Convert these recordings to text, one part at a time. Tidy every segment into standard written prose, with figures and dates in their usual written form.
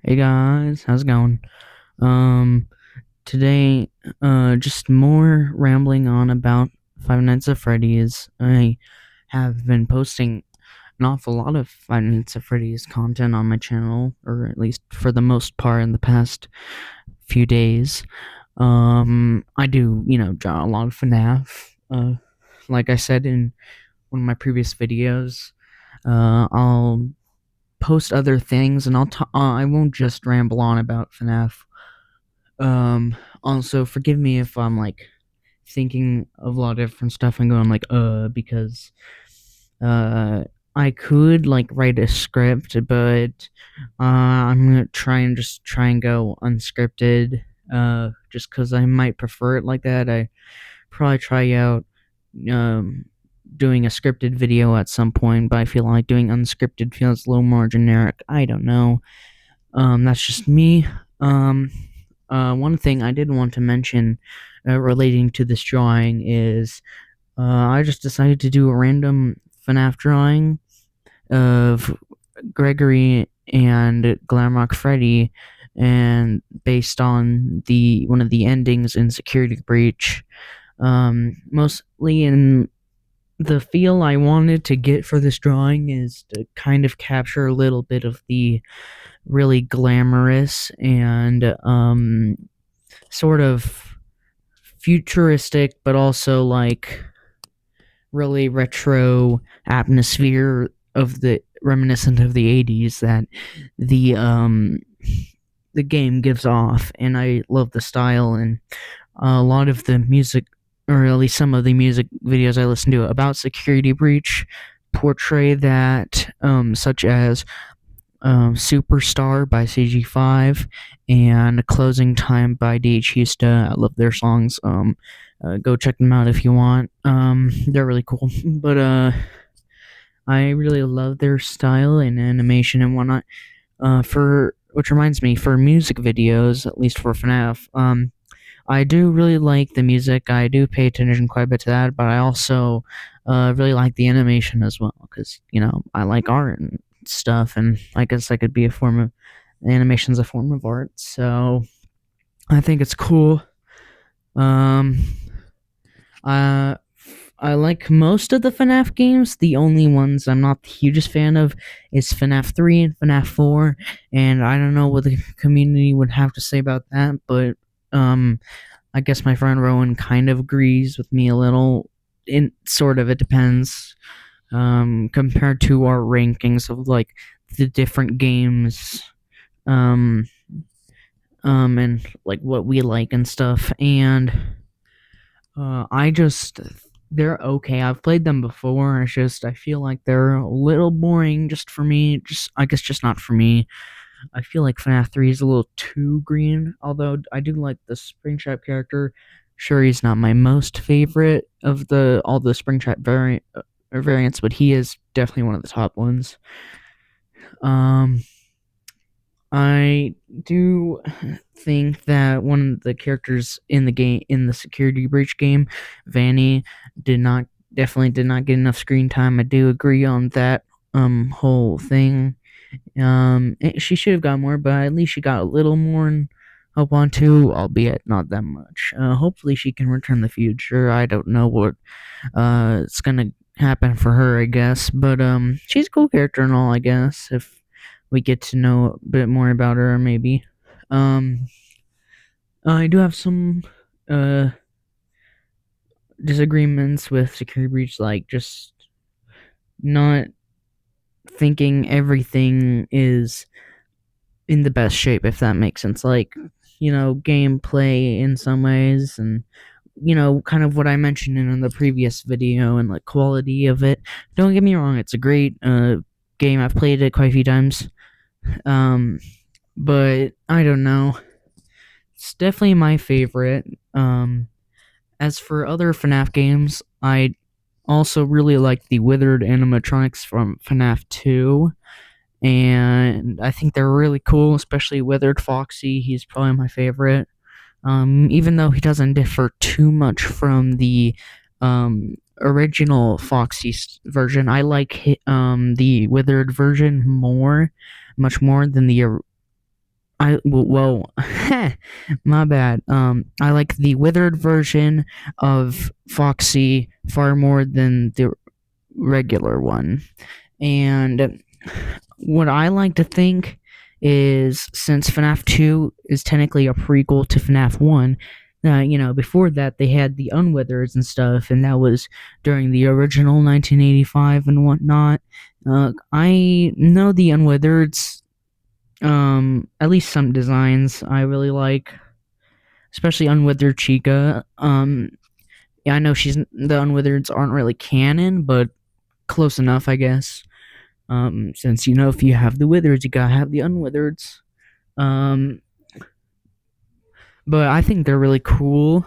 Hey guys, how's it going? Um, Today, just more rambling on about Five Nights at Freddy's. I have been posting an awful lot of Five Nights at Freddy's content on my channel, or at least for the most part in the past few days. I do, draw a lot of FNAF. Like I said in one of my previous videos, I'll post other things, and I won't just ramble on about FNAF. Also, forgive me if I'm like thinking of a lot of different stuff and going like, because uh, I could like write a script, but I'm gonna try and go unscripted. Just because I might prefer it like that. I probably try out um doing a scripted video at some point, but I feel like doing unscripted feels a little more generic. I don't know. That's just me. Um, One thing I did want to mention relating to this drawing is I just decided to do a random FNAF drawing of Gregory and Glamrock Freddy, and based on the one of the endings in Security Breach. Mostly in the feel I wanted to get for this drawing is to kind of capture a little bit of the really glamorous and sort of futuristic, but also like really retro atmosphere of the reminiscent of the 80s that the um the game gives off. And I love the style, and a lot of the music, or at least some of the music videos I listen to about Security Breach, portray that, such as Superstar by CG5 and Closing Time by DH Houston. I love their songs. Go check them out if you want. They're really cool. But I really love their style and animation and whatnot. For which reminds me, for music videos, at least for FNAF, I do really like the music. I do pay attention quite a bit to that, but I also really like the animation as well, because I like art and stuff, and I guess I could be a form of animation's a form of art. So I think it's cool. Um, uh, I like most of the FNAF games. The only ones I'm not the hugest fan of is FNAF 3 and FNAF 4, and I don't know what the community would have to say about that, but I guess my friend Rowan kind of agrees with me a little. In sort of, it depends. Compared to our rankings of like the different games, um, and like what we like and stuff, and I just they're okay. I've played them before. It's just I feel like they're a little boring just for me. Just I guess just not for me. I feel like FNAF 3 is a little too green, although I do like the Springtrap character. Sure, he's not my most favorite of the all the Springtrap variants, but he is definitely one of the top ones. Um, I do think that one of the characters in the game, in the Security Breach game, Vanny, definitely did not get enough screen time. I do agree on that whole thing. She should have got more, but at least she got a little more in Hope on 2, albeit not that much. Hopefully she can return in the future. I don't know what it's gonna happen for her, I guess, but she's a cool character and all, I guess, if we get to know a bit more about her, maybe. Um, I do have some uh disagreements with Security Breach, like just not thinking everything is in the best shape, if that makes sense. Like, gameplay in some ways, and kind of what I mentioned in the previous video, and like quality of it. Don't get me wrong, it's a great game. I've played it quite a few times. But I don't know. It's definitely my favorite. As for other FNAF games, I also really like the withered animatronics from FNAF 2, and I think they're really cool, especially Withered Foxy. He's probably my favorite. Even though he doesn't differ too much from the original Foxy version, I like the Withered version much more than the my bad. I like the withered version of Foxy far more than the regular one. And what I like to think is, since FNAF 2 is technically a prequel to FNAF 1, before that they had the Unwithers and stuff, and that was during the original 1985 and whatnot. I know the Unwithers, at least some designs I really like, especially Unwithered Chica. Yeah, I know the Unwithereds aren't really canon, but close enough, I guess. Since if you have the Withers, you gotta have the Unwithereds. Um, but I think they're really cool.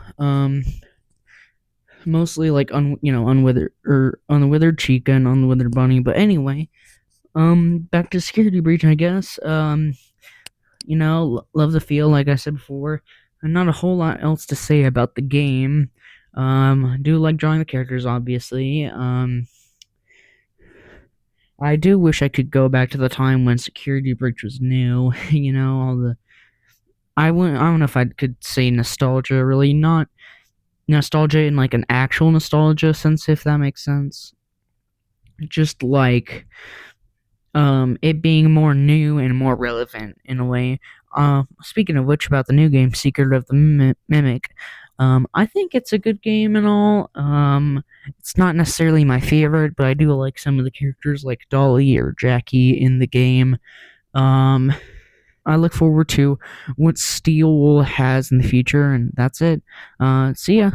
Mostly like Unwithered or Unwithered Chica and Unwithered Bunny. But anyway, back to Security Breach, I guess. Love the feel, like I said before, and not a whole lot else to say about the game. I do like drawing the characters, obviously. I do wish I could go back to the time when Security Breach was new. All the I don't know if I could say nostalgia, really, not nostalgia in like an actual nostalgia sense, if that makes sense. Just like it being more new and more relevant in a way. Speaking of which, about the new game, Secret of the Mimic, I think it's a good game and all. It's not necessarily my favorite, but I do like some of the characters like Dolly or Jackie in the game. Um, I look forward to what Steel has in the future, and that's it. See ya.